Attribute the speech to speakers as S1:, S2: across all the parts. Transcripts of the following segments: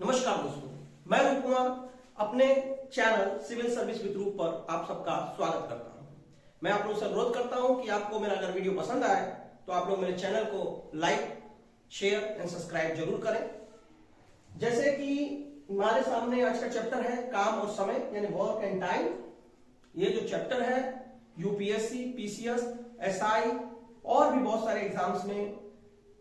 S1: नमस्कार दोस्तों, मैं रूप कुमार अपने चैनल सिविल सर्विस विद रूप पर आप सबका स्वागत करता हूं। मैं आप लोगों से अनुरोध करता हूं कि आपको मेरा अगर वीडियो पसंद आए तो आप लोग मेरे चैनल को लाइक, शेयर एंड सब्सक्राइब जरूर करें। जैसे कि हमारे सामने आज का चैप्टर है काम और समय यानी वर्क एंड टाइम। ये जो चैप्टर है यूपीएससी, पीसीएस, एसआई और भी बहुत सारे एग्जाम्स में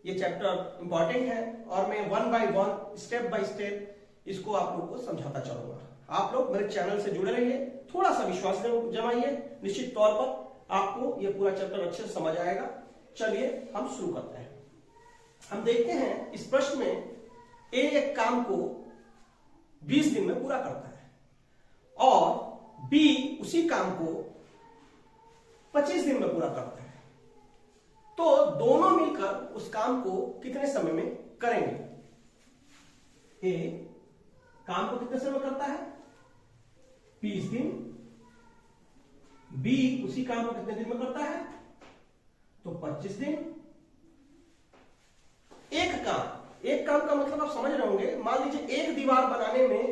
S1: ये चैप्टर इंपॉर्टेंट है और मैं one by one, step by step इसको आप लोग को समझाता चलूंगा। आप लोग मेरे चैनल से जुड़े रहिए, थोड़ा सा विश्वास जमाइए, निश्चित तौर पर आपको ये पूरा चैप्टर अच्छे से समझ आएगा। चलिए हम शुरू करते हैं। हम देखते हैं इस प्रश्न में ए एक काम को 20 दिन में पूरा करता है और बी उसी काम को 25 दिन में पूरा करता है, तो दोनों मिलकर उस काम को कितने समय में करेंगे? ए काम को कितने समय में करता है? 20 दिन। बी उसी काम को कितने दिन में करता है? तो 25 दिन। एक काम का मतलब आप समझ रहे होंगे। मान लीजिए एक दीवार बनाने में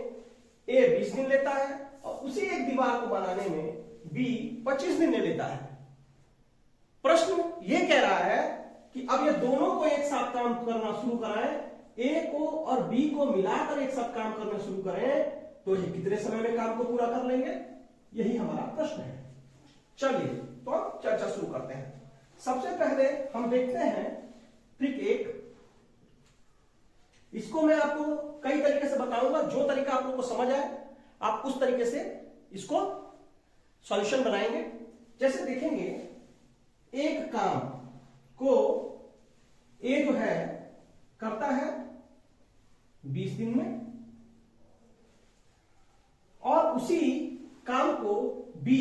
S1: ए 20 दिन लेता है और उसी एक दीवार को बनाने में बी 25 दिन ले लेता है। प्रश्न ये कह रहा है कि अब ये दोनों को एक साथ काम करना शुरू कराएं, ए को और बी को मिलाकर एक साथ काम करना शुरू करें, तो ये कितने समय में काम को पूरा कर लेंगे? यही हमारा प्रश्न है। चलिए तो अब चर्चा शुरू करते हैं। सबसे पहले हम देखते हैं ट्रिक 1। इसको मैं आपको कई तरीके से बताऊंगा, जो तरीका आप लोग को समझ आए आप उस तरीके से इसको सॉल्यूशन बनाएंगे। जैसे देखेंगे एक काम को ए जो है करता है 20 दिन में और उसी एक काम को बी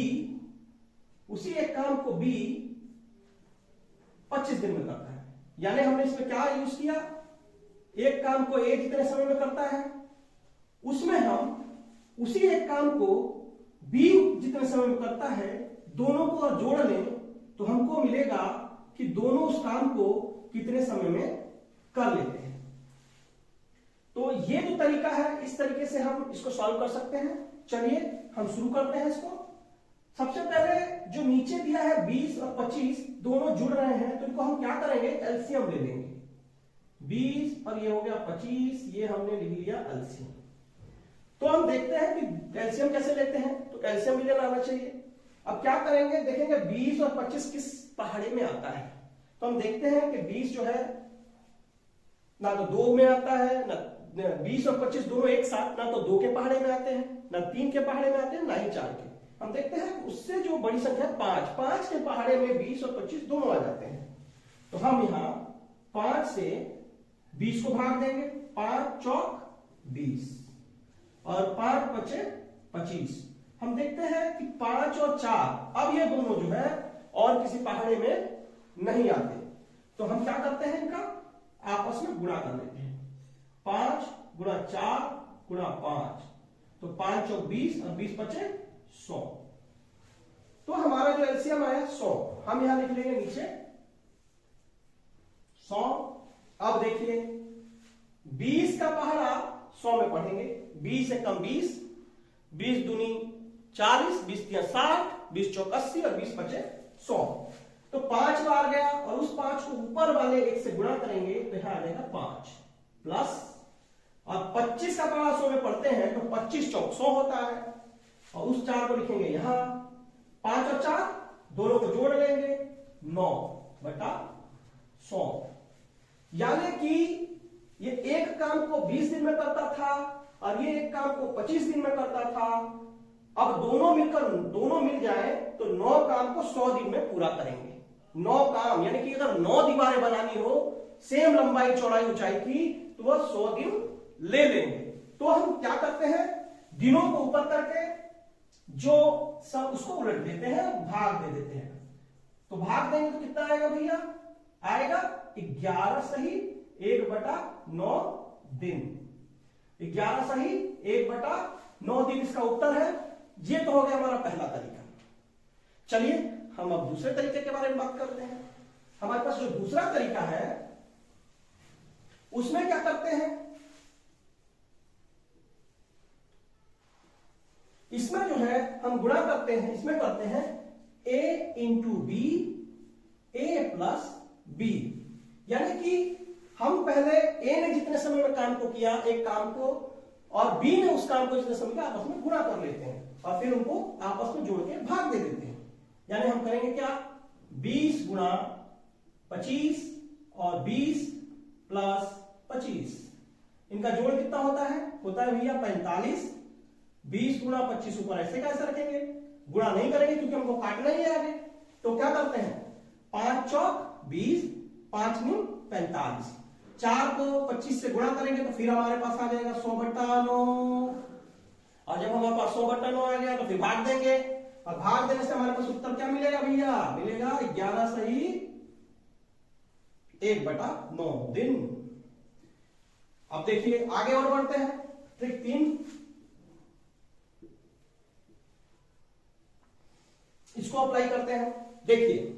S1: 25 दिन में करता है। यानी हमने इसमें क्या यूज किया? एक काम को ए जितने समय में करता है उसमें हम उसी एक काम को बी जितने समय में करता है दोनों को और जोड़ लें तो हमको मिलेगा कि दोनों उस काम को कितने समय में कर लेते हैं। तो ये जो तरीका है इस तरीके से हम इसको सॉल्व कर सकते हैं। चलिए हम शुरू करते हैं इसको। सबसे पहले जो नीचे दिया है 20 और 25 दोनों जुड़ रहे हैं, तो इनको हम क्या करेंगे? एलसीएम ले लेंगे। 20 और ये हो गया 25, ये हमने लिख लिया एलसीएम। तो हम देखते हैं कि एलसीएम कैसे लेते हैं, तो एलसीएम भी लेना आना चाहिए। अब क्या करेंगे? देखेंगे 20 और 25 किस पहाड़े में आता है। तो हम देखते हैं कि 20 जो है ना तो 2 में आता है, ना 20 और 25 दोनों एक साथ ना तो 2 के पहाड़े में आते हैं, ना 3 के पहाड़े में आते हैं, ना ही 4 के। हम देखते हैं उससे जो बड़ी संख्या 5 के पहाड़े में 20 और 25 दोनों आ जाते हैं। तो हम यहां 5 से 20 को भाग देंगे। 5 चौक 20 और 5 बचे 25। हम देखते हैं कि 5 और 4 अब ये दोनों जो है और किसी पहाड़े में नहीं आते, तो हम क्या करते हैं? इनका आपस में गुणा कर लेते हैं। 5 गुणा 4 गुणा 5, तो 5 चौक 20 और 20 बचे 100। तो हमारा जो एलसीएम आया 100। हम यहां लिख लेंगे नीचे 100। अब देखिए 20 का पहाड़ा 100 में पढ़ेंगे। 20 से कम 20, 20 दूनी 40, 20 तिया 60, 20 चौक 80 और 20 बचे 100। तो 5 बार गया और उस 5 को ऊपर वाले एक से गुणा करेंगे तो यहां आ जाएगा 5 प्लस, और 25 का पहाड़ा 100 में पढ़ते हैं तो 25 चौक 100 होता है और उस 4 को लिखेंगे यहां। 5 और 4 दोनों को जोड़ लेंगे 9 बटा 100। यानी कि ये एक काम को 20 दिन में करता था और ये एक काम को 25 दिन में करता था। अब दोनों मिल जाए तो 9 काम को 100 दिन में पूरा करेंगे। 9 काम यानी कि अगर 9 दीवारें बनानी हो सेम लंबाई चौड़ाई ऊंचाई की तो वह 100 दिन ले लेंगे। तो हम क्या करते हैं? दिनों को ऊपर करके जो सब उसको उलट देते हैं, भाग दे देते हैं। तो भाग देंगे तो कितना आएगा भैया? आएगा 11 सही 1/9 दिन। 11 सही 1/9 दिन इसका उत्तर है। ये तो हो गया हमारा पहला तरीका। चलिए हम अब दूसरे तरीके के बारे में बात करते हैं। हमारे पास जो दूसरा तरीका है उसमें क्या करते हैं? इसमें जो है हम गुणा करते हैं, इसमें करते हैं a into B, A plus B, यानी कि हम पहले a ने जितने समय में काम को किया एक काम को, और b ने उस काम को जितने समय में आपस में गुणा कर लेते हैं और फिर उनको आपस में जोड़ के भाग दे देते हैं। यानी हम करेंगे क्या, 20 गुणा 25 और 20 प्लस 25, इनका जोड़ कितना होता है भैया 45। 20 गुणा 25 ऊपर ऐसे कैसे रखेंगे, गुणा नहीं करेंगे क्योंकि हमको काटना ही है आगे। तो क्या करते हैं, 5 चौक 20, 5 न्यू 45, 4 को 25 से गुणा करेंगे तो फिर हमारे पास आ जाएगा 100/9, और जब हमारे पास 100/9 आ गया तो फिर भाग देंगे, और भाग देने से हमारे पास उत्तर क्या मिलेगा भैया, मिलेगा 11 सही 1/9 दिन। अब देखिए आगे और बढ़ते हैं, ट्रिक 3, इसको अप्लाई करते हैं। देखिए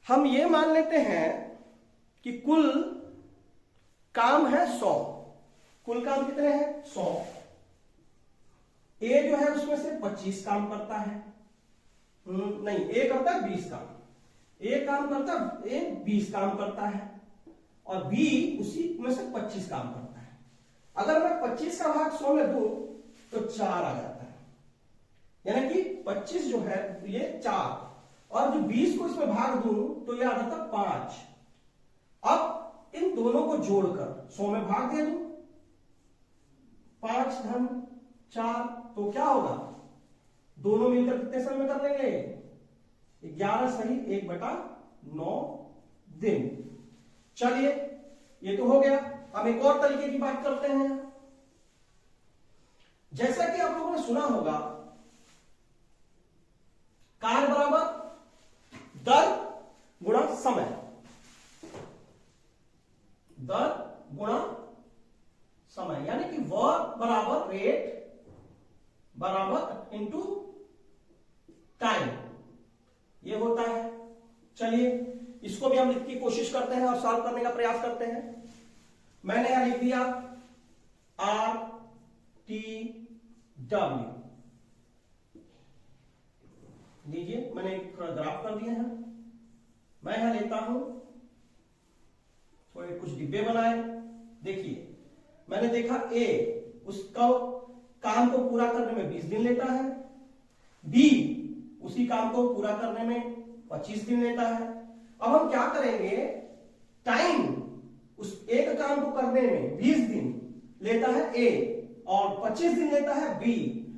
S1: हम ये मान लेते हैं कि कुल काम है 100, कुल काम कितने हैं 100, ए जो है उसमें से 25 काम करता है, नहीं ए करता है 20 काम, ए 20 काम करता है और बी उसी में से 25 काम करता है। अगर मैं 25 का भाग 100 में दूं तो 4 आ जाता है, यानी कि 25 जो है ये 4, और जो 20 को इसमें भाग दूं तो ये आ जाता 5। अब इन दोनों को जोड़कर 100 में भाग दे दूं, 5 धन 4, तो क्या होगा, दोनों मिलकर कितने समय में कर लेंगे, 11 सही 1/9 दिन। चलिए ये तो हो गया। अब एक और तरीके की बात करते हैं। जैसा कि आप लोगों ने सुना होगा, कार्य बराबर दर गुणा समय, दर गुणा समय, यानी कि वर्क बराबर रेट बराबर इनटू टाइम, ये होता है। चलिए इसको भी हम लिखने की कोशिश करते हैं और सॉल्व करने का प्रयास करते हैं। मैंने यहां लिख दिया RTW, लीजिए मैंने एक ग्राफ कर दिया है। मैं यहां लेता हूं थोड़े कुछ डिब्बे बनाए। देखिए मैंने देखा ए उसका काम को पूरा करने में 20 दिन लेता है, बी उसी काम को पूरा करने में 25 दिन लेता है। अब हम क्या करेंगे, टाइम उस एक काम को करने में 20 दिन लेता है ए और 25 दिन लेता है बी।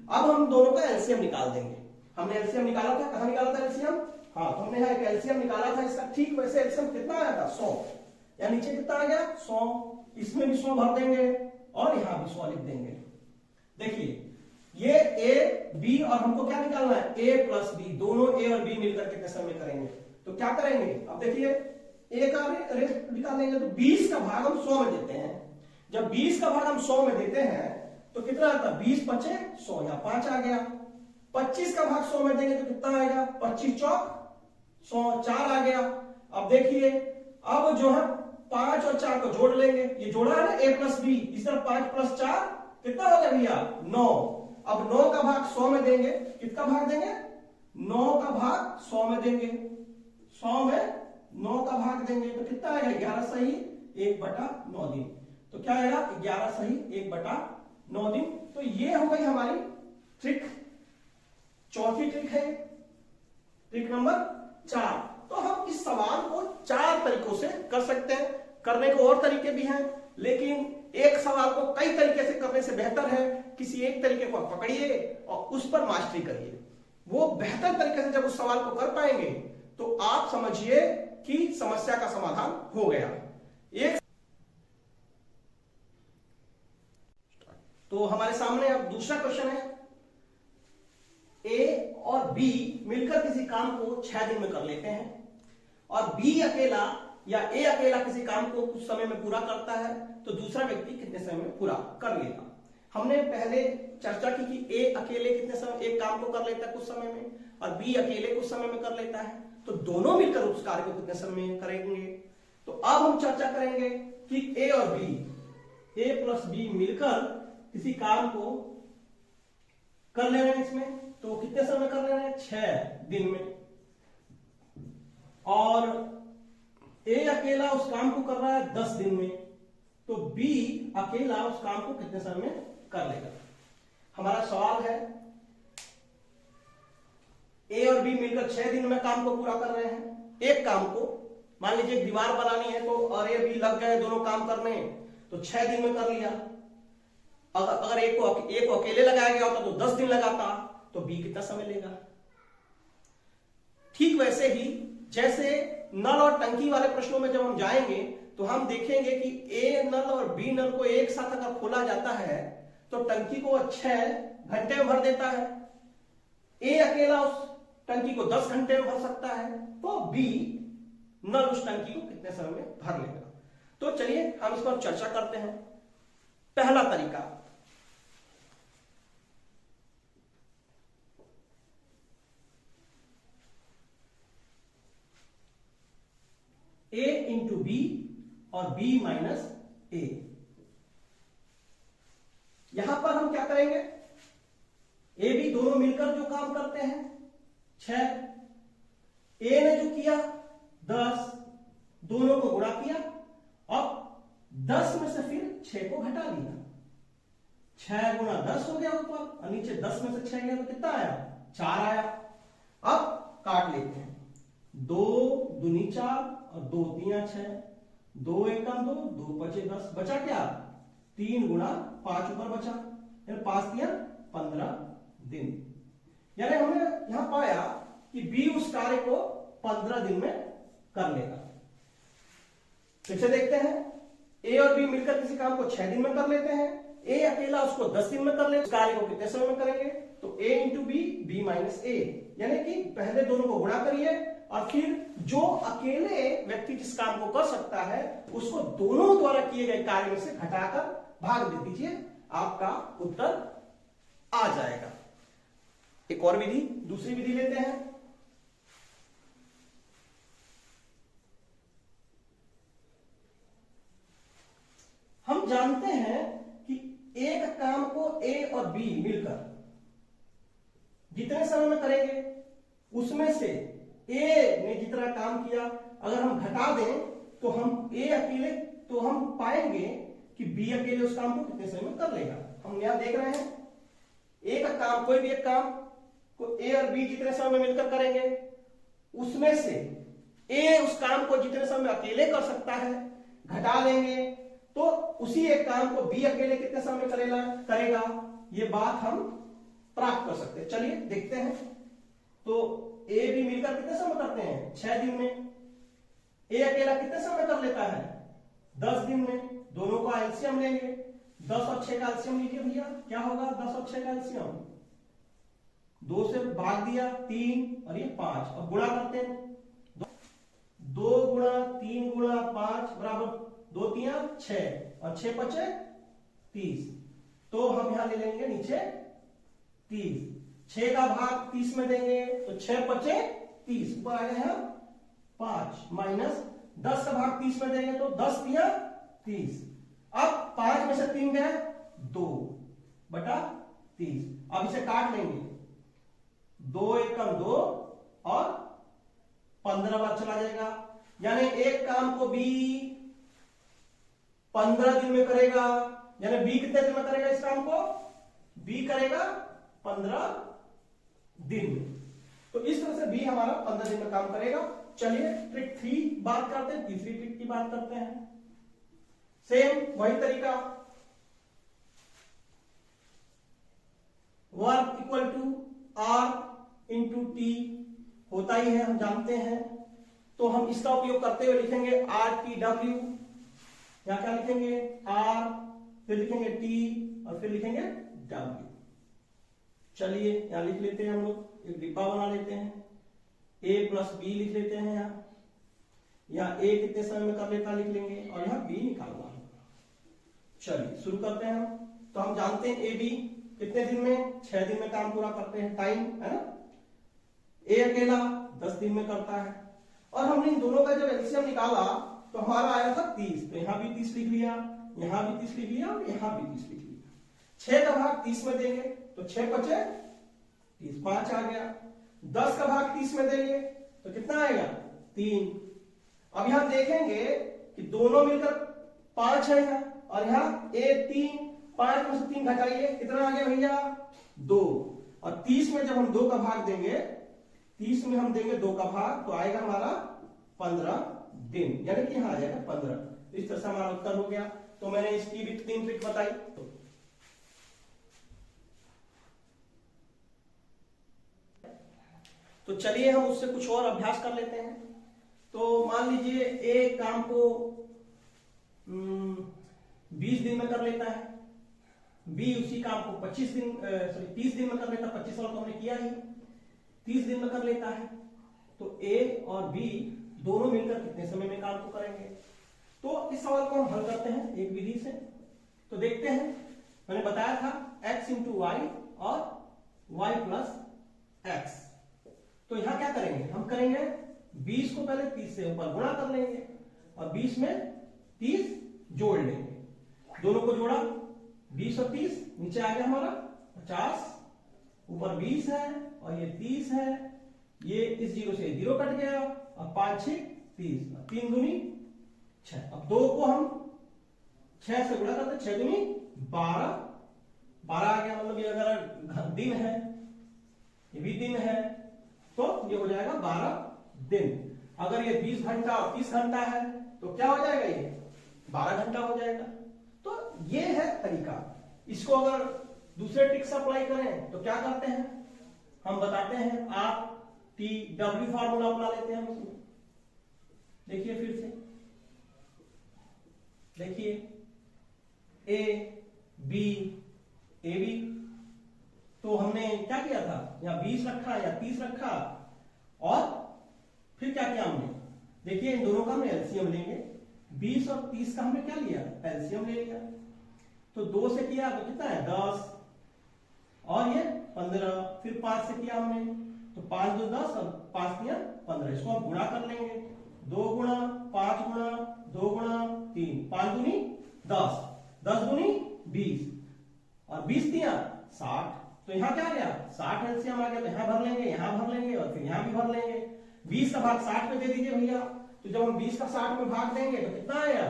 S1: अब हम दोनों का एलसीएम निकाल देंगे। हमने एलसीएम निकाला था, कहां निकाला था एलसीएम, हाँ तो हमने यहां एक एलसीएम निकाला था इसका। ठीक वैसे एलसीएम कितना आया था 100, या नीचे कितना आ गया 100, इसमें भी 100 भर देंगे और यहां भी 100 लिख देंगे। देखिए ये ए बी और हमको क्या निकालना है, ए प्लस बी, दोनों ए और बी मिलकर कितने समय में करेंगे। तो क्या करेंगे, अब देखिए ए का रेट निकालेंगे तो 20 का भाग हम 100 में देते हैं। जब 20 का भाग हम 100 में देते हैं तो कितना आता है, 20 बचे 100, या 5 आ गया। 25 का भाग 100 में देंगे तो कितना आएगा, 25 चौक 100, 4 आ गया। अब देखिए अब जो है 5 और 4 को जोड़ लेंगे, ये जोड़ा है ना ए प्लस बी, इस तरह 5 प्लस 4 कितना हो गया भैया 9। अब 9 का भाग 100 में देंगे, कितना भाग देंगे, 9 का भाग 100 में देंगे, 100 में 9 का भाग देंगे तो कितना आएगा, 11 सही 1/9 दिन। तो क्या आएगा, 11 सही 1/9 दिन। तो ये हो गई हमारी ट्रिक, चौथी ट्रिक है, ट्रिक नंबर 4। तो हम इस सवाल को 4 तरीकों से कर सकते हैं। करने को और तरीके भी हैं, लेकिन एक सवाल को कई तरीके से करने से बेहतर है किसी एक तरीके को आप पकड़िए और उस पर मास्टरी करिए। वो बेहतर तरीके से जब उस सवाल को कर पाएंगे तो आप समझिए कि समस्या का समाधान हो गया। एक तो हमारे सामने अब दूसरा क्वेश्चन है, ए और बी मिलकर किसी काम को 6 दिन में कर लेते हैं और बी अकेला या ए अकेला किसी काम को कुछ समय में पूरा करता है, तो दूसरा व्यक्ति कितने समय में पूरा कर लेगा। हमने पहले चर्चा की कि ए अकेले कितने समय एक काम को कर लेता है कुछ समय में, और बी अकेले कुछ समय में कर लेता है, तो दोनों मिलकर उस कार्य को कितने समय में करेंगे। तो अब हम चर्चा करेंगे कि ए और बी, ए प्लस बी मिलकर किसी काम को कर ले रहे हैं इसमें, तो कितने समय में कर ले रहे हैं? 6 दिन में। और ए अकेला उस काम को कर रहा है 10 दिन में, तो बी अकेला उस काम को कितने समय में कर लेगा? हमारा सवाल है, ए और बी मिलकर 6 दिन में काम को पूरा कर रहे हैं। एक काम को मान लीजिए दीवार बनानी है, तो और ए बी लग गए दोनों काम करने, तो 6 दिन में कर लिया। अगर एक को अकेले लगाया गया होता तो 10 दिन लगाता, तो बी कितना समय लेगा? ठीक वैसे ही जैसे नल और टंकी वाले प्रश्नों में जब हम जाएंगे तो हम देखेंगे कि ए नल और बी नल को एक साथ अगर खोला जाता है तो टंकी को 6 घंटे में भर देता है। ए अकेला उस टंकी को 10 घंटे में भर सकता है, तो बी नल उस टंकी को कितने समय में भर लेगा? तो चलिए हम इस पर चर्चा करते हैं। पहला तरीका, ए इंटू बी और बी माइनस ए। यहां पर हम क्या करेंगे? ए बी दोनों मिलकर जो काम करते हैं 6, ए ने जो किया 10, दोनों को गुणा किया, अब 10 में से फिर 6 को घटा दिया। 6 गुणा 10 हो गया ऊपर, और नीचे 10 में से 6 गया तो कितना आया? 4 आया। अब काट लेते हैं, 2 दूनी 4 और 2 तिया 6, 2 एकम 2, 2 पचे 10, बचा क्या? 3 गुणा 5 ऊपर बचा, 5 तिया 15 दिन। यानी हमने यहां पाया कि बी उस कार्य को 15 दिन में कर लेगा। फिर से देखते हैं, ए और बी मिलकर किसी काम को 6 दिन में कर लेते हैं। ए अकेला उसको 10 दिन में कर ले, उस कार्य को कितने समय में करेंगे? तो ए इंटू बी, बी माइनस ए, यानी कि पहले दोनों को गुणा करिए और फिर जो अकेले व्यक्ति जिस काम को कर सकता है उसको दोनों द्वारा किए गए कार्य में से घटाकर भाग दे दीजिए, आपका उत्तर आ जाएगा। एक और विधि, दूसरी विधि लेते हैं। हम जानते हैं कि एक काम को ए और बी मिलकर जितने समय में करेंगे उसमें से ए ने जितना काम किया अगर हम घटा दें तो हम ए अकेले, तो हम पाएंगे कि बी अकेले उस काम को कितने समय में कर लेगा। हम यहां देख रहे हैं, एक काम, कोई भी एक काम को ए और बी जितने समय में मिलकर करेंगे उसमें से ए उस काम को जितने समय में अकेले कर सकता है घटा लेंगे, तो उसी एक काम को बी अकेले कितने समय में करेगा, ये बात हम प्राप्त कर सकते हैं। चलिए देखते हैं। तो ए बी मिलकर कितने समय करते हैं? 6 दिन में। ए अकेला कितने समय कर लेता है? 10 दिन में। दोनों का एलसीएम लेंगे, 10 और 6 का एलसीएम लीजिए भैया, क्या होगा 10 और 6 का एलसीएम? 2 से भाग दिया 3 और ये 5, अब गुणा करते हैं, 2 गुणा 3 गुणा 5 बराबर 2 तिया 6 और 6 पचे 30, तो हम यहां ले लेंगे नीचे 30। 6 का भाग 30 में देंगे तो 6 पचे 30, ऊपर आ गए 5 माइनस 10 का भाग 30 में देंगे तो 10 तिया 30। अब 5 में से 3 गए 2 बटा 30, अब इसे काट लेंगे, 2 एकम 2 और 15 बार चला जाएगा, यानी एक काम को बी 15 दिन में करेगा। यानी बी कितने दिन में करेगा इस काम को? बी करेगा 15 दिन में। तो इस तरह से बी हमारा 15 दिन में काम करेगा। चलिए ट्रिक 3 बात करते हैं, तीसरी ट्रिक की बात करते हैं। सेम वही तरीका, work equal to R into T होता ही है, हम जानते हैं। तो हम इसका उपयोग करते हुए लिखेंगे आर टी डब्ल्यू, यहां क्या लिखेंगे? आर, फिर लिखेंगे टी और फिर लिखेंगे डब्ल्यू। चलिए यहां लिख लेते हैं, हम लोग एक डिब्बा बना लेते हैं, ए प्लस बी लिख लेते हैं। यहाँ ए कितने समय में कर लेता लिख लेंगे और यहाँ बी निकालना है। चलिए शुरू करते हैं हम। तो हम जानते हैं ए बी कितने दिन में? 6 दिन में काम पूरा करते हैं, टाइम है ना। ए अकेला 10 दिन में करता है, और हमने इन दोनों का जब एलसीएम निकाला तो हमारा आया था 30, तो यहां भी 30 लिख लिया, यहां भी 30 लिख लिया और यहां भी 30 लिख लिया। 6 का भाग 30 में देंगे तो 6 पचे 30, 5 आ गया। 10 का भाग 30 में देंगे तो कितना आएगा? 3। अब यहां देखेंगे कि दोनों मिलकर 5 है यहां, और यहां 1 3, 5 में से 3 घटाइए, कितना आ गया भैया? 2। और 30 में जब हम 2 का भाग देंगे, 30 में हम देंगे 2 का भाग, तो आएगा हमारा 15 दिन, यानी कि यहां आ जाएगा 15। इस तरह से हमारा उत्तर हो गया। तो मैंने इसकी भी 3 ट्रिक बताई। तो चलिए हम उससे कुछ और अभ्यास कर लेते हैं। तो मान लीजिए एक काम को 20 दिन में कर लेता है, बी उसी काम को 30 दिन में कर लेता है। 25 वाला तो हमने किया ही, 30 दिन में कर लेता है। तो ए और बी दोनों मिलकर कितने समय में काम को करेंगे? तो इस सवाल को हम हल करते हैं एक विधि से। तो देखते हैं, मैंने बताया था x इंटू वाई और y प्लस एक्स। तो यहां क्या करेंगे? हम करेंगे 20 को पहले 30 से ऊपर गुणा कर लेंगे और 20 में 30 जोड़ लेंगे। दोनों को जोड़ा, 20 और 30, नीचे आ गया हमारा 50, ऊपर 20 है और ये 30 है। ये इस 0 से 0 कट गया और 5 6 30, 3 दूनी 6। अब 2 को हम 6 से गुणा करते, 6 दूनी 12, 12 आ गया। मतलब ये अगर दिन है, ये भी दिन है, तो ये हो जाएगा 12 दिन। अगर ये 20 घंटा और 30 घंटा है तो क्या हो जाएगा? ये 12 घंटा हो जाएगा। तो ये है तरीका। इसको अगर दूसरे ट्रिक से अप्लाई करें तो क्या करते हैं, हम बताते हैं, आप TW फार्मूला अपना लेते हैं उसमें। देखिए फिर से, देखिए AB, तो हमने क्या किया था, या 20 रखा या 30 रखा, और फिर क्या किया हमने? देखिए इन दोनों का हमने एलसीएम लेंगे। 20 और 30 का हमने क्या लिया? एलसीएम ले लिया। तो 2 से किया तो कितना है? 10, और ये 15। फिर 5 से किया हमने, तो 5 2 10 और 5 3 15। इसको हम गुणा कर लेंगे, 2 गुणा 5 गुणा 2 गुणा 3, 5 दूनी 10, 10 दूनी 20, और 20 3 60। तो यहां क्या आ गया? 60 एलसीएम आ गया। तो यहां भर लेंगे, यहां भर लेंगे, और फिर यहां भी भर लेंगे। 20 का भाग 60 में दे दीजिए भैया। तो जब हम 20 का 60 में भाग देंगे तो कितना आया?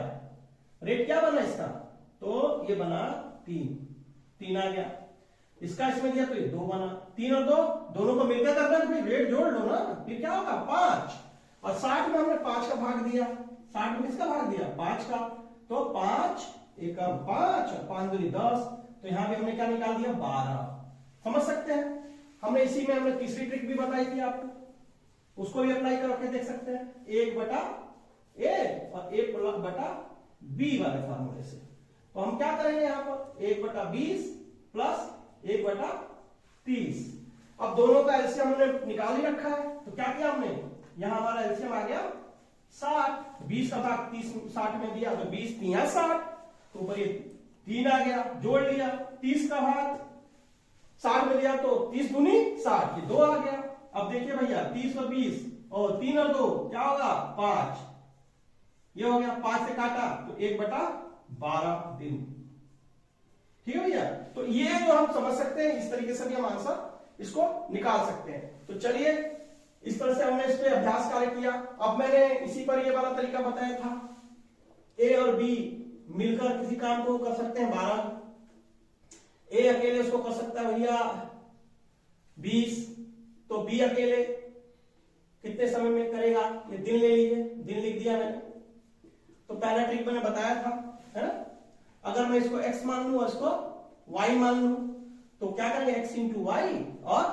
S1: रेट क्या बना इसका? तो ये बना 3 आ गया। इसका इसमें दिया तो ये 2 बना। 3 और 2 दोनों को मिलकर करना है, तो रेट जोड़ लो ना, फिर क्या होगा? 5। और 60 में हमने 5 का भाग दिया। 60 में किसका भाग दिया? 5 का। तो 5 1 5 और 5 दूनी 10। तो यहां भी हमने क्या निकाल दिया? 12। समझ सकते हैं? हमने इसी में हमने तीसरी ट्रिक भी बताई थी आपको, उसको भी अप्लाई करके देख सकते हैं। 1/a और 1/b वाले फार्मूले से। तो हम क्या करेंगे यहां पर? 1/20 प्लस 1/30। अब दोनों का एलसीएम हमने निकाल ही रखा है, तो क्या किया हमने? यहां हमारा एलसीएम आ गया 60। 20 का भाग 30 60 में दिया, तो 20 3 60, तो ऊपर ये 3 आ गया, जोड़ लिया। 30 का भाग 60 में दिया तो 30 दूनी 60, ये 2 आ गया। अब देखिए भैया, 30 और 20 और 3 और 2 क्या होगा? 5। ये हो गया, 5 से काटा तो 1/12 दिन। ठीक है भैया? तो ये जो हम समझ सकते हैं, इस तरीके से भी हम आंसर इसको निकाल सकते हैं। तो चलिए, इस तरह से हमने इस पे अभ्यास कार्य किया। अब मैंने इसी पर ये वाला तरीका बताया था, ए और बी मिलकर किसी काम को कर सकते हैं 12। ए अकेले उसको कर सकता है भैया 20, तो बी अकेले कितने समय में करेगा? ये दिन ले लीजिए, दिन लिख दिया मैंने। तो पहला ट्रिक मैंने बताया था, है ना? अगर मैं इसको x मान लूं और इसको y मान लूं, तो क्या करेंगे? x इंटू वाई और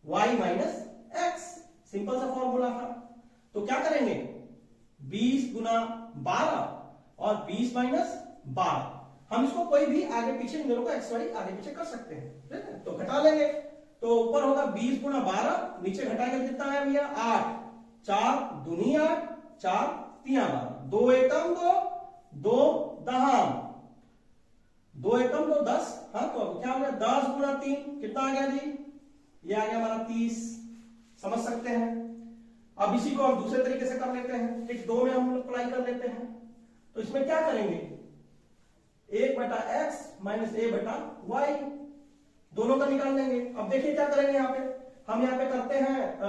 S1: y माइनस एक्स। सिंपल सा फॉर्मूला था। तो क्या करेंगे? 20 गुना 12 और 20 माइनस 12। हम इसको कोई भी आगे पीछे, इन दोनों को एक्स वाई आगे पीछे कर सकते हैं, ठीक है? तो घटा लेंगे, तो ऊपर होगा 20 गुना 12, नीचे घटाएंगे कितना आया भैया? 8। 4 दूनी 8, 4 3 12, 2 एकम 2, 2 दहाम, 2 एकम 2 10। हाँ, तो क्या हो गया? 10 गुना 3 कितना आ गया जी? ये आ गया हमारा 30। समझ सकते हैं? अब इसी को हम दूसरे तरीके से कर लेते हैं, ट्रिक 2 में हम अप्लाई कर लेते हैं। तो इसमें क्या करेंगे? 1/x minus a/y। दोनों का निकाल लेंगे। अब देखिए क्या करेंगे यहाँ पे, हम यहाँ पे करते हैं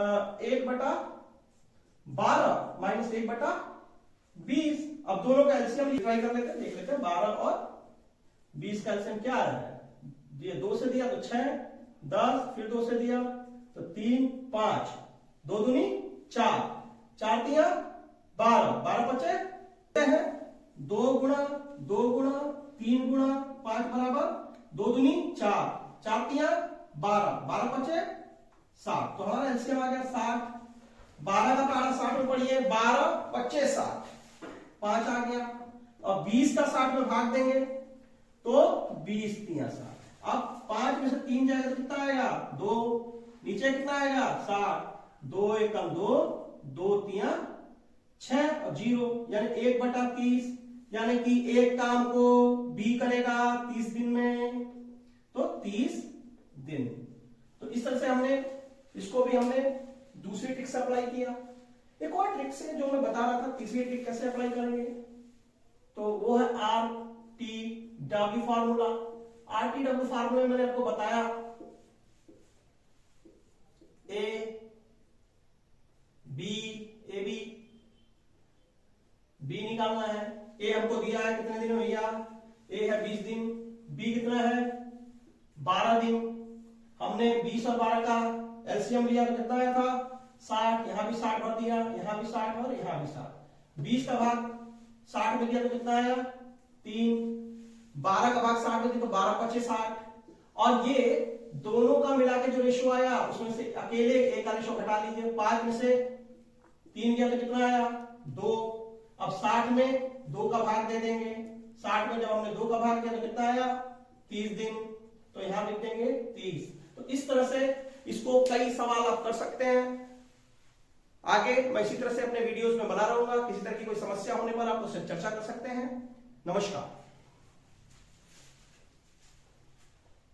S1: 1/12 माइनस 1/20। अब दोनों का एलसीएम ट्राई कर लेते हैं, देख लेते हैं 12 और 20 का एलसीएम क्या है। ये 2 से दिया तो 6, 10, फिर 2 से दिया तो 3, 5, 2 दूनी 4, 4 तिया 12, 12 पचे हैं 2 गुणा 2 गुणा 3 गुणा 5 बराबर 2 दूनी 4, 4 तिया 12, 12 पचे 60। तो हमारा एलसीएम आ गया 60। 12 का पहाड़ा 60 में पढ़िए, 12 पच्चे 60, 5 आ गया। अब 20 का 60 में भाग देंगे तो 20 तिया 60। अब 5 में से 3 जाएगा तो कितना आएगा 2, नीचे कितना आएगा 60, 2 एकम 2, 2 तिया 6 और 0, यानी 1/30, यानी कि एक काम को बी करेगा 30 दिन में, तो 30 दिन। तो इस तरह से हमने इसको भी हमने दूसरी ट्रिक से अप्लाई किया। एक और ट्रिक से जो मैं बता रहा था, तीसरी ट्रिक कैसे अप्लाई करेंगे, तो वो है RTW फार्मूला। RTW फार्मूला में मैंने आपको बताया AB बी निकालना है। ए हमको दिया है कितने दिन में भैया, ए है 20 दिन, बी कितना है 12 दिन। हमने 20 और 12 का एलसीएम लिया तो कितना आया था 60, यहां भी 60 भर दिया, यहां भी 60 और यहां भी 60। 20 का भाग 60 में दिया तो कितना आया 3, 12 का भाग 60 में दिया तो 12 पचे 60। और ये दोनों का मिला के जो रेशो आया उसमें से अकेले एक का रेशो घटा लीजिए, 5 में से 3 गया तो कितना आया 2। अब 60 में 2 का भाग दे देंगे, 60 में जब हमने 2 का भाग दिया तो कितना आया 30 दिन, तो यहां लिख देंगे 30। तो इस तरह से इसको कई सवाल आप कर सकते हैं। आगे मैं इसी तरह से अपने वीडियोस में बना रहूंगा, किसी तरह की कोई समस्या होने पर आप उससे चर्चा कर सकते हैं। नमस्कार।